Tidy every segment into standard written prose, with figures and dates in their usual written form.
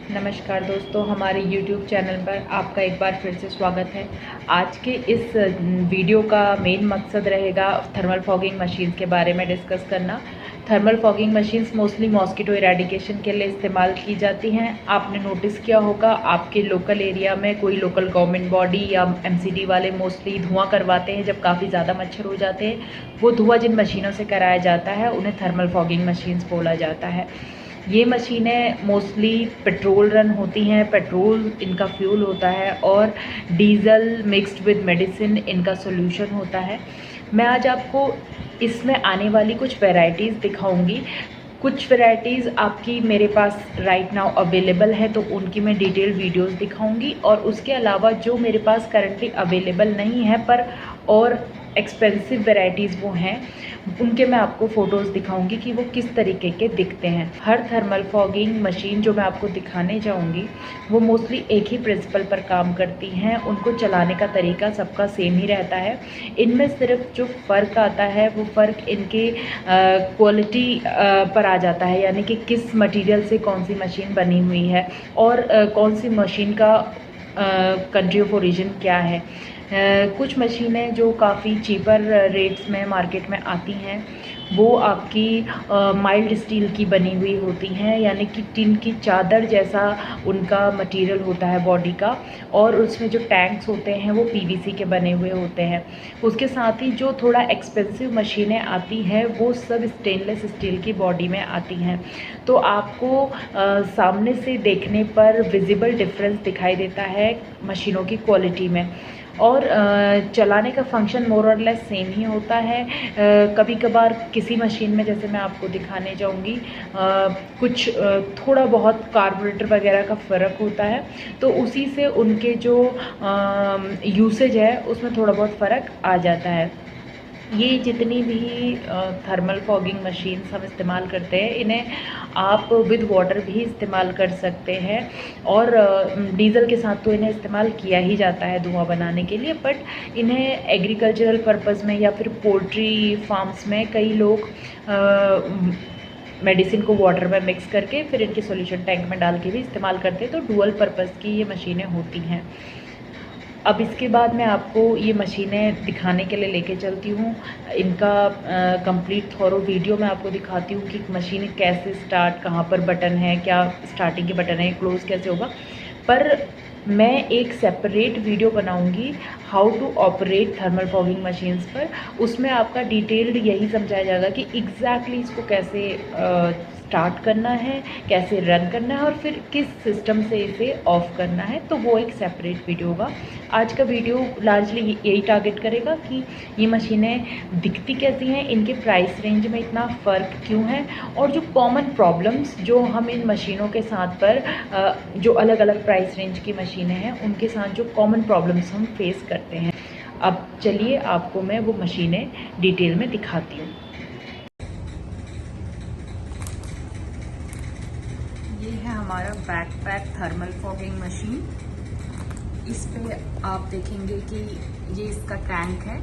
नमस्कार दोस्तों, हमारे YouTube चैनल पर आपका एक बार फिर से स्वागत है। आज के इस वीडियो का मेन मकसद रहेगा थर्मल फॉगिंग मशीन्स के बारे में डिस्कस करना। Thermal fogging machines mostly mosquito eradication के लिए इस्तेमाल की जाती हैं। आपने नोटिस किया होगा आपके लोकल एरिया में कोई लोकल गवर्नमेंट बॉडी या MCD वाले मोस्टली धुआं करवाते हैं जब काफ़ी ज़्यादा मच्छर हो जाते हैं। वो धुआं जिन मशीनों से कराया जाता है उन्हें थर्मल फॉगिंग मशीन्स बोला जाता है। ये मशीनें मोस्टली पेट्रोल रन होती हैं, पेट्रोल इनका फ्यूल होता है और डीजल मिक्स्ड विद मेडिसिन इनका सॉल्यूशन होता है। मैं आज आपको इसमें आने वाली कुछ वैरायटीज़ दिखाऊंगी। कुछ वैरायटीज़ आपकी मेरे पास राइट नाउ अवेलेबल है तो उनकी मैं डिटेल वीडियोस दिखाऊंगी, और उसके अलावा जो मेरे पास करंटली अवेलेबल नहीं है पर और एक्सपेंसिव वैरायटीज़ वो हैं, उनके मैं आपको फ़ोटोज़ दिखाऊंगी कि वो किस तरीके के दिखते हैं। हर थर्मल फॉगिंग मशीन जो मैं आपको दिखाने जाऊंगी वो मोस्टली एक ही प्रिंसिपल पर काम करती हैं। उनको चलाने का तरीका सबका सेम ही रहता है। इनमें सिर्फ जो फ़र्क आता है वो फ़र्क इनके क्वालिटी पर आ जाता है, यानी कि किस मटेरियल से कौन सी मशीन बनी हुई है और कौन सी मशीन का कंट्री ऑफ ओरिजिन क्या है। कुछ मशीनें जो काफ़ी चीपर रेट्स में मार्केट में आती हैं वो आपकी माइल्ड स्टील की बनी हुई होती हैं, यानी कि टिन की चादर जैसा उनका मटेरियल होता है बॉडी का, और उसमें जो टैंक्स होते हैं वो PVC के बने हुए होते हैं। उसके साथ ही जो थोड़ा एक्सपेंसिव मशीनें आती हैं वो सब स्टेनलेस स्टील की बॉडी में आती हैं। तो आपको सामने से देखने पर विजिबल डिफरेंस दिखाई देता है मशीनों की क्वालिटी में, और चलाने का फंक्शन मोर और लेस सेम ही होता है। कभी कभार किसी मशीन में, जैसे मैं आपको दिखाने जाऊंगी, कुछ थोड़ा बहुत कार्बोरेटर वगैरह का फ़र्क होता है, तो उसी से उनके जो यूसेज है उसमें थोड़ा बहुत फ़र्क आ जाता है। ये जितनी भी थर्मल फॉगिंग मशीन्स हम इस्तेमाल करते हैं इन्हें आप विद वाटर भी इस्तेमाल कर सकते हैं, और डीजल के साथ तो इन्हें इस्तेमाल किया ही जाता है धुआं बनाने के लिए, बट इन्हें एग्रीकल्चरल पर्पस में या फिर पोल्ट्री फार्म्स में कई लोग मेडिसिन को वाटर में मिक्स करके फिर इनके सॉल्यूशन टैंक में डाल के भी इस्तेमाल करते हैं। तो डुअल पर्पस की ये मशीनें होती हैं। अब इसके बाद मैं आपको ये मशीनें दिखाने के लिए लेके चलती हूँ। इनका कंप्लीट थॉरो वीडियो मैं आपको दिखाती हूँ कि मशीन कैसे स्टार्ट, कहाँ पर बटन है, क्या स्टार्टिंग के बटन है, क्लोज़ कैसे होगा। पर मैं एक सेपरेट वीडियो बनाऊंगी how to operate thermal fogging machines पर। उसमें आपका डिटेल्ड यही समझाया जाएगा कि एग्जैक्टली इसको कैसे स्टार्ट करना है, कैसे रन करना है और फिर किस सिस्टम से इसे ऑफ करना है। तो वो एक सेपरेट वीडियो होगा। आज का वीडियो लार्जली यही टारगेट करेगा कि ये मशीनें दिखती कैसी हैं, इनके प्राइस रेंज में इतना फ़र्क क्यों है, और जो कॉमन प्रॉब्लम्स जो हम इन मशीनों के साथ पर जो अलग अलग प्राइस रेंज की मशीनें हैं उनके साथ जो कॉमन प्रॉब्लम्स हम फेस करते हैं। अब चलिए आपको मैं वो मशीनें डिटेल में दिखाती हूँ। ये है हमारा बैकपैक थर्मल फॉगिंग मशीन। इस पे आप देखेंगे कि ये इसका टैंक है।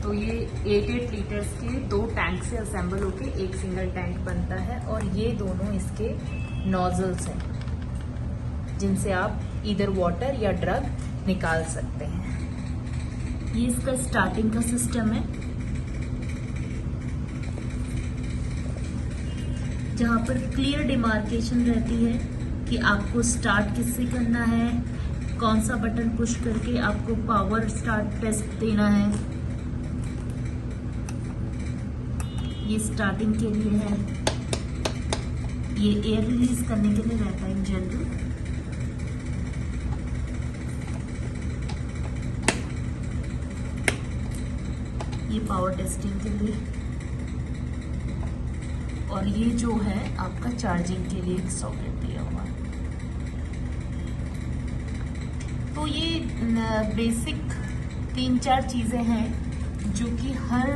तो ये 8 लीटर्स के 2 टैंक से असेंबल होके एक सिंगल टैंक बनता है, और ये दोनों इसके नोजल्स हैं जिनसे आप इधर वाटर या ड्रग निकाल सकते हैं। ये इसका स्टार्टिंग का सिस्टम है, जहाँ पर क्लियर डिमार्केशन रहती है कि आपको स्टार्ट किससे करना है, कौन सा बटन पुश करके आपको पावर स्टार्ट टेस्ट देना है। ये स्टार्टिंग के लिए है, ये एयर रिलीज करने के लिए रहता है इन जनरल। ये पावर टेस्टिंग के लिए, और ये जो है आपका चार्जिंग के लिए सॉकेट दिया हुआ है। तो ये बेसिक 3-4 चीज़ें हैं जो कि हर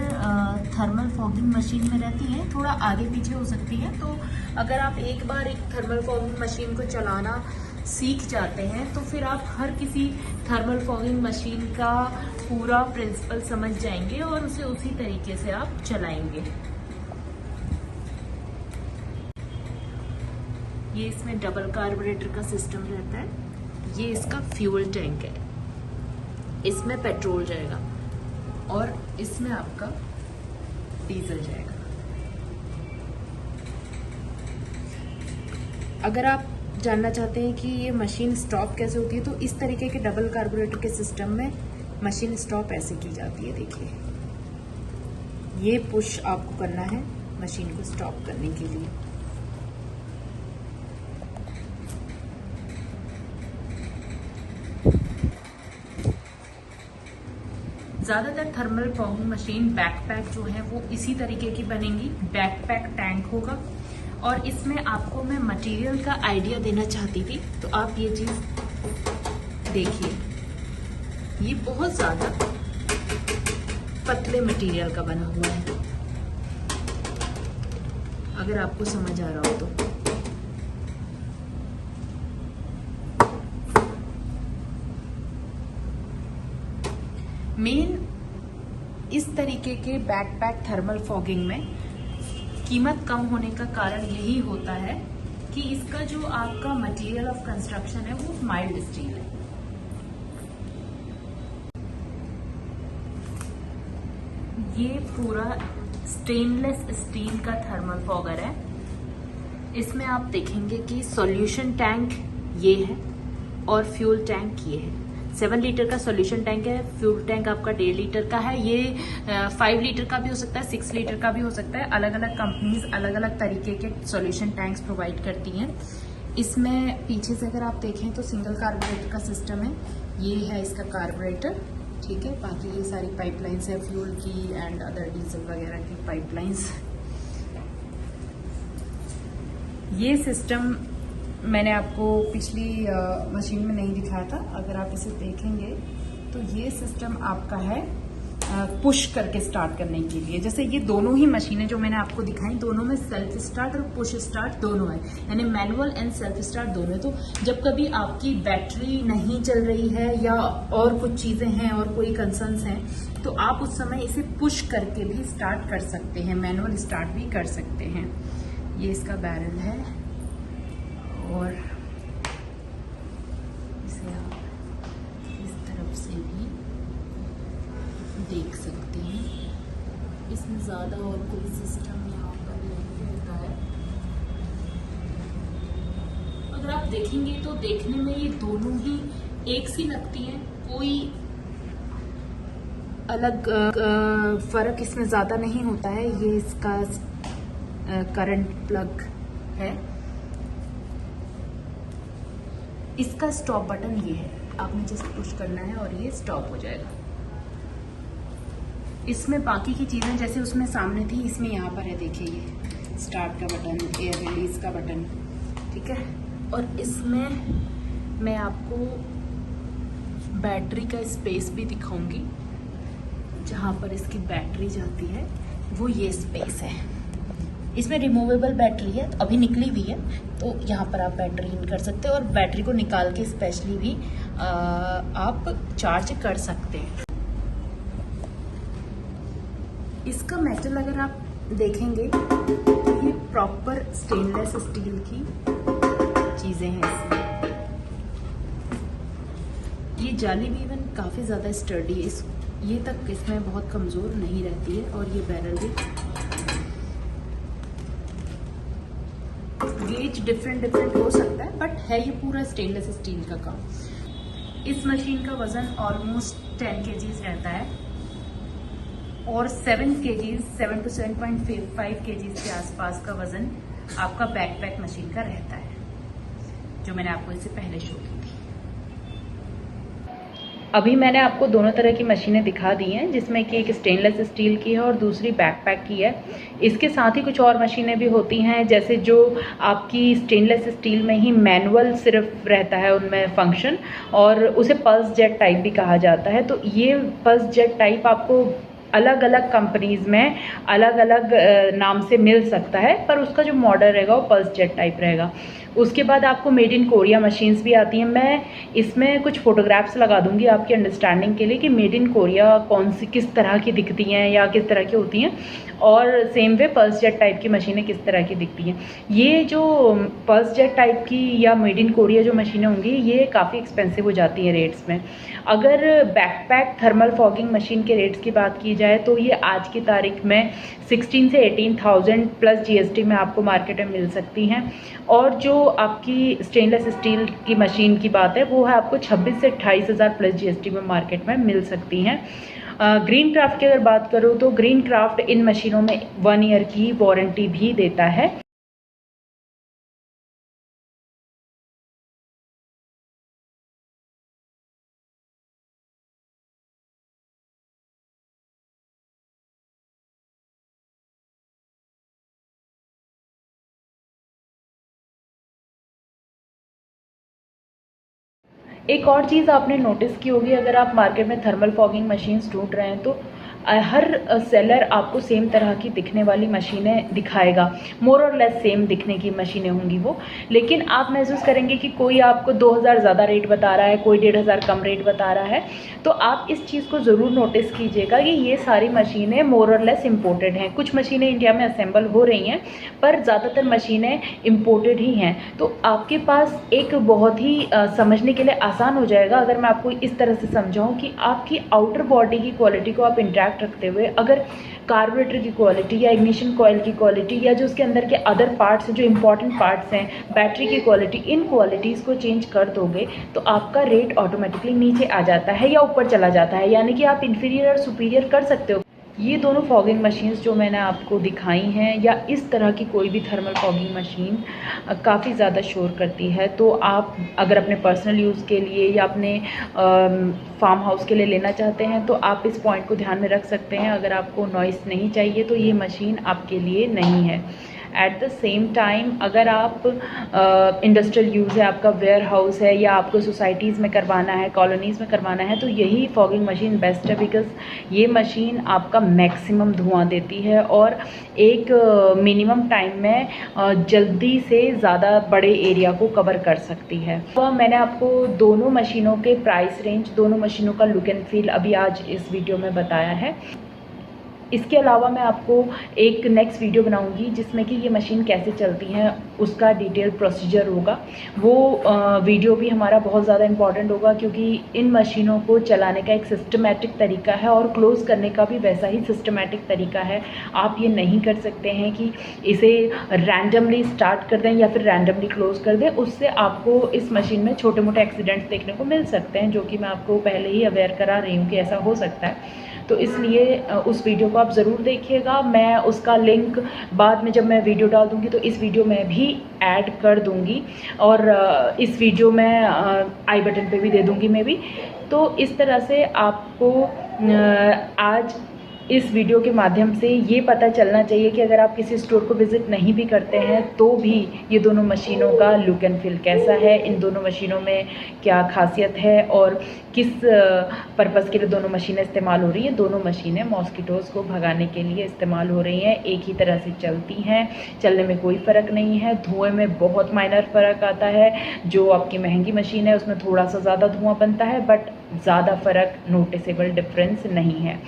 थर्मल फॉगिंग मशीन में रहती हैं, थोड़ा आगे पीछे हो सकती है। तो अगर आप एक बार एक थर्मल फॉगिंग मशीन को चलाना सीख जाते हैं तो फिर आप हर किसी थर्मल फॉगिंग मशीन का पूरा प्रिंसिपल समझ जाएंगे और उसे उसी तरीके से आप चलाएंगे। ये इसमें डबल कार्बोरेटर का सिस्टम रहता है। ये इसका फ्यूल टैंक है, इसमें पेट्रोल जाएगा और इसमें आपका डीजल जाएगा। अगर आप जानना चाहते हैं कि ये मशीन स्टॉप कैसे होती है, तो इस तरीके के डबल कार्बोरेटर के सिस्टम में मशीन स्टॉप ऐसे की जाती है। देखिए, ये पुश आपको करना है मशीन को स्टॉप करने के लिए। ज़्यादातर थर्मल फॉगिंग मशीन बैकपैक जो है वो इसी तरीके की बनेंगी। बैकपैक टैंक होगा और इसमें आपको मैं मटेरियल का आइडिया देना चाहती थी, तो आप ये चीज़ देखिए, ये बहुत ज़्यादा पतले मटेरियल का बना हुआ है, अगर आपको समझ आ रहा हो तो। मेन इस तरीके के बैकपैक थर्मल फॉगिंग में कीमत कम होने का कारण यही होता है कि इसका जो आपका मटेरियल ऑफ कंस्ट्रक्शन है वो माइल्ड स्टील है। ये पूरा स्टेनलेस स्टील का थर्मल फॉगर है। इसमें आप देखेंगे कि सॉल्यूशन टैंक ये है और फ्यूल टैंक ये है। 7 लीटर का सॉल्यूशन टैंक है, फ्यूल टैंक आपका 1.5 लीटर का है। ये 5 लीटर का भी हो सकता है, 6 लीटर का भी हो सकता है। अलग अलग कंपनीज अलग अलग तरीके के सॉल्यूशन टैंक्स प्रोवाइड करती हैं। इसमें पीछे से अगर आप देखें तो सिंगल कार्बोरेटर का सिस्टम है। ये है इसका कार्बोरेटर, ठीक है। बाकी ये सारी पाइपलाइंस है फ्यूल की एंड अदर डीजल वगैरह की पाइपलाइंस। ये सिस्टम मैंने आपको पिछली मशीन में नहीं दिखाया था। अगर आप इसे देखेंगे तो ये सिस्टम आपका है पुश करके स्टार्ट करने के लिए। जैसे ये दोनों ही मशीनें जो मैंने आपको दिखाई, दोनों में सेल्फ स्टार्ट और पुश स्टार्ट दोनों है, यानी मैनुअल एंड सेल्फ स्टार्ट दोनों है। तो जब कभी आपकी बैटरी नहीं चल रही है या और कुछ चीजें हैं और कोई कंसर्न्स हैं, तो आप उस समय इसे पुश करके भी स्टार्ट कर सकते हैं, मैनुअल स्टार्ट भी कर सकते हैं। ये इसका बैरल है और इसे आप इस तरफ से भी देख सकते हैं। इसमें ज़्यादा और कोई सिस्टम यहाँ पर नहीं रहता है। अगर आप देखेंगे तो देखने में ये दोनों ही एक सी लगती हैं, कोई अलग फर्क इसमें ज़्यादा नहीं होता है। ये इसका करंट प्लग है। इसका स्टॉप बटन ये है, आपने जस्ट पुश करना है और ये स्टॉप हो जाएगा। इसमें बाकी की चीज़ें जैसे उसमें सामने थी, इसमें यहाँ पर है, देखिए ये स्टार्ट का बटन, एयर रिलीज का बटन, ठीक है। और इसमें मैं आपको बैटरी का स्पेस भी दिखाऊंगी। जहाँ पर इसकी बैटरी जाती है वो ये स्पेस है। इसमें रिमूवेबल बैटरी है, तो अभी निकली भी है, तो यहाँ पर आप बैटरी इन कर सकते हो और बैटरी को निकाल के स्पेशली भी आप चार्ज कर सकते हैं। इसका मेटल अगर आप देखेंगे तो ये प्रॉपर स्टेनलेस स्टील की चीज़ें हैं इसमें। ये जाली भी इवन काफ़ी ज़्यादा स्टर्डी है, ये तक इसमें बहुत कमज़ोर नहीं रहती है। और ये बैरल भी गेज डिफरेंट हो सकता है, बट है ये पूरा स्टेनलेस स्टील का काम। इस मशीन का वजन ऑलमोस्ट 10 kg रहता है और 7 to 7.5 kg के आसपास का वजन आपका बैकपैक मशीन का रहता है, जो मैंने आपको इससे पहले शो की थी। अभी मैंने आपको दोनों तरह की मशीनें दिखा दी हैं, जिसमें कि एक स्टेनलेस स्टील की है और दूसरी बैकपैक की है। इसके साथ ही कुछ और मशीनें भी होती हैं, जैसे जो आपकी स्टेनलेस स्टील में ही मैनुअल सिर्फ रहता है उनमें फंक्शन, और उसे पल्स जेट टाइप भी कहा जाता है। तो ये पल्स जेट टाइप आपको अलग अलग कंपनीज में अलग अलग नाम से मिल सकता है, पर उसका जो मॉडल रहेगा वो पल्स जेट टाइप रहेगा। उसके बाद आपको मेड इन कोरिया मशीन्स भी आती हैं। मैं इसमें कुछ फ़ोटोग्राफ्स लगा दूंगी आपकी अंडरस्टैंडिंग के लिए कि मेड इन कोरिया कौन सी किस तरह की दिखती हैं या किस तरह की होती हैं, और same way pulse jet type की मशीनें किस तरह की दिखती हैं। ये जो पल्स जेट टाइप की या मेड इन कोरिया जो मशीनें होंगी ये काफ़ी एक्सपेंसिव हो जाती हैं रेट्स में। अगर बैकपैक थर्मल फॉगिंग मशीन के रेट्स की बात की जाए तो ये आज की तारीख में 16 से 18,000 प्लस GST में आपको मार्केट में मिल सकती हैं। और जो आपकी स्टेनलेस स्टील की मशीन की बात है वो है आपको 26 से 28,000 प्लस GST में मार्केट में मिल सकती हैं। ग्रीन क्राफ्ट की अगर बात करूँ तो ग्रीन क्राफ्ट इन मशीनों में 1 ईयर की वारंटी भी देता है। एक और चीज़ आपने नोटिस की होगी, अगर आप मार्केट में थर्मल फॉगिंग मशीन्स ढूंढ रहे हैं तो हर सेलर आपको सेम तरह की दिखने वाली मशीनें दिखाएगा, मोर और लेस सेम दिखने की मशीनें होंगी वो। लेकिन आप महसूस करेंगे कि कोई आपको 2,000 ज़्यादा रेट बता रहा है, कोई 1,500 कम रेट बता रहा है। तो आप इस चीज़ को ज़रूर नोटिस कीजिएगा कि ये सारी मशीनें मोर और लेस इम्पोर्टेड हैं। कुछ मशीनें इंडिया में असेंबल हो रही हैं पर ज़्यादातर मशीनें इम्पोर्टेड ही हैं। तो आपके पास एक बहुत ही समझने के लिए आसान हो जाएगा अगर मैं आपको इस तरह से समझाऊँ कि आपकी आउटर बॉडी की क्वालिटी को आप इंटैक्ट रखते हुए अगर कार्बोरेटर की क्वालिटी या इग्निशन कॉइल की क्वालिटी या जो उसके अंदर के अदर पार्ट्स हैं, जो इंपॉर्टेंट पार्ट्स हैं, बैटरी की क्वालिटी, इन क्वालिटीज़ को चेंज कर दोगे तो आपका रेट ऑटोमेटिकली नीचे आ जाता है या ऊपर चला जाता है, यानी कि आप इन्फीरियर और सुपीरियर कर सकते हो। ये दोनों फॉगिंग मशीन्स जो मैंने आपको दिखाई हैं या इस तरह की कोई भी थर्मल फॉगिंग मशीन काफ़ी ज़्यादा शोर करती है। तो आप अगर अपने पर्सनल यूज़ के लिए या अपने फार्म हाउस के लिए लेना चाहते हैं तो आप इस पॉइंट को ध्यान में रख सकते हैं। अगर आपको नॉइस नहीं चाहिए तो ये मशीन आपके लिए नहीं है। एट द सेम टाइम अगर आप इंडस्ट्रियल यूज़ है, आपका वेयर हाउस है या आपको सोसाइटीज़ में करवाना है, कॉलोनीज़ में करवाना है, तो यही फॉगिंग मशीन बेस्ट है। बिकॉज़ ये मशीन आपका मैक्सिमम धुआं देती है और एक मिनिमम टाइम में जल्दी से ज़्यादा बड़े एरिया को कवर कर सकती है। तो मैंने आपको दोनों मशीनों के प्राइस रेंज, दोनों मशीनों का लुक एंड फील अभी आज इस वीडियो में बताया है। इसके अलावा मैं आपको एक नेक्स्ट वीडियो बनाऊंगी जिसमें कि ये मशीन कैसे चलती हैं उसका डिटेल प्रोसीजर होगा। वो वीडियो भी हमारा बहुत ज़्यादा इम्पॉर्टेंट होगा क्योंकि इन मशीनों को चलाने का एक सिस्टमेटिक तरीका है और क्लोज़ करने का भी वैसा ही सिस्टमेटिक तरीका है। आप ये नहीं कर सकते हैं कि इसे रैंडमली स्टार्ट कर दें या फिर रैंडमली क्लोज़ कर दें। उससे आपको इस मशीन में छोटे मोटे एक्सीडेंट्स देखने को मिल सकते हैं, जो कि मैं आपको पहले ही अवेयर करा रही हूँ कि ऐसा हो सकता है। तो इसलिए उस वीडियो को आप ज़रूर देखिएगा। मैं उसका लिंक बाद में जब मैं वीडियो डाल दूँगी तो इस वीडियो में भी ऐड कर दूँगी और इस वीडियो में आई बटन पे भी दे दूँगी मैं भी। तो इस तरह से आपको आज इस वीडियो के माध्यम से ये पता चलना चाहिए कि अगर आप किसी स्टोर को विज़िट नहीं भी करते हैं तो भी ये दोनों मशीनों का लुक एंड फील कैसा है, इन दोनों मशीनों में क्या खासियत है और किस पर्पज़ के लिए दोनों मशीनें इस्तेमाल हो रही हैं। दोनों मशीनें मॉस्किटोज़ को भगाने के लिए इस्तेमाल हो रही हैं, एक ही तरह से चलती हैं, चलने में कोई फ़र्क नहीं है। धुएँ में बहुत माइनर फ़र्क आता है। जो आपकी महंगी मशीन है उसमें थोड़ा सा ज़्यादा धुआँ बनता है बट ज़्यादा फ़र्क, नोटिसेबल डिफरेंस नहीं है।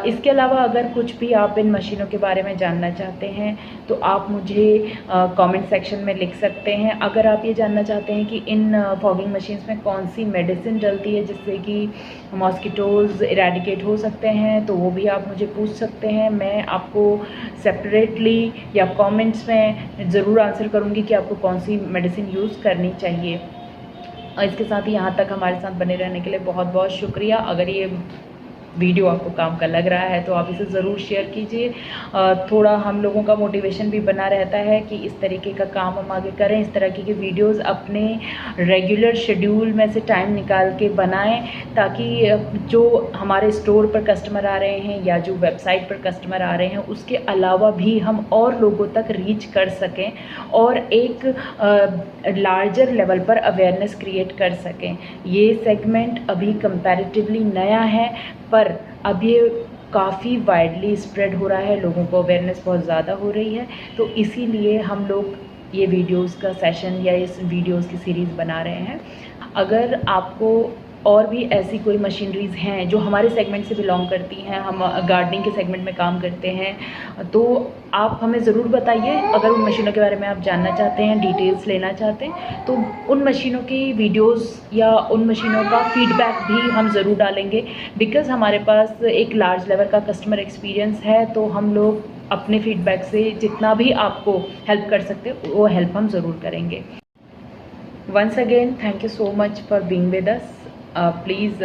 इसके अलावा अगर कुछ भी आप इन मशीनों के बारे में जानना चाहते हैं तो आप मुझे कमेंट सेक्शन में लिख सकते हैं। अगर आप ये जानना चाहते हैं कि इन फॉगिंग मशीन्स में कौन सी मेडिसिन डलती है जिससे कि मॉस्किटोज़ इरेडिकेट हो सकते हैं तो वो भी आप मुझे पूछ सकते हैं। मैं आपको सेपरेटली या कमेंट्स में ज़रूर आंसर करूँगी कि आपको कौन सी मेडिसिन यूज़ करनी चाहिए। इसके साथ ही यहाँ तक हमारे साथ बने रहने के लिए बहुत बहुत शुक्रिया। अगर ये वीडियो आपको काम का लग रहा है तो आप इसे ज़रूर शेयर कीजिए। थोड़ा हम लोगों का मोटिवेशन भी बना रहता है कि इस तरीके का काम हम आगे करें, इस तरह की वीडियोस अपने रेगुलर शेड्यूल में से टाइम निकाल के बनाएं ताकि जो हमारे स्टोर पर कस्टमर आ रहे हैं या जो वेबसाइट पर कस्टमर आ रहे हैं उसके अलावा भी हम और लोगों तक रीच कर सकें और एक लार्जर लेवल पर अवेयरनेस क्रिएट कर सकें। ये सेगमेंट अभी कंपैरेटिवली नया है पर अब ये काफ़ी वाइडली स्प्रेड हो रहा है, लोगों को अवेयरनेस बहुत ज़्यादा हो रही है। तो इसीलिए हम लोग ये वीडियोस का सेशन या इस वीडियोस की सीरीज़ बना रहे हैं। अगर आपको और भी ऐसी कोई मशीनरीज़ हैं जो हमारे सेगमेंट से बिलोंग करती हैं, हम गार्डनिंग के सेगमेंट में काम करते हैं, तो आप हमें ज़रूर बताइए। अगर उन मशीनों के बारे में आप जानना चाहते हैं, डिटेल्स लेना चाहते हैं, तो उन मशीनों की वीडियोस या उन मशीनों का फीडबैक भी हम ज़रूर डालेंगे। बिकॉज़ हमारे पास एक लार्ज लेवल का कस्टमर एक्सपीरियंस है, तो हम लोग अपने फीडबैक से जितना भी आपको हेल्प कर सकते हैं वो हेल्प हम ज़रूर करेंगे। Once again, thank you so much for being with us. Please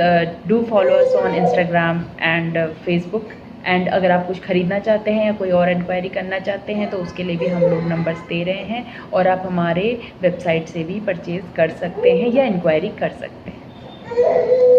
do follow us on Instagram and Facebook. And अगर आप कुछ ख़रीदना चाहते हैं या कोई और इंक्वायरी करना चाहते हैं तो उसके लिए भी हम लोग नंबर्स दे रहे हैं, और आप हमारे वेबसाइट से भी परचेज़ कर सकते हैं या इंक्वायरी कर सकते हैं।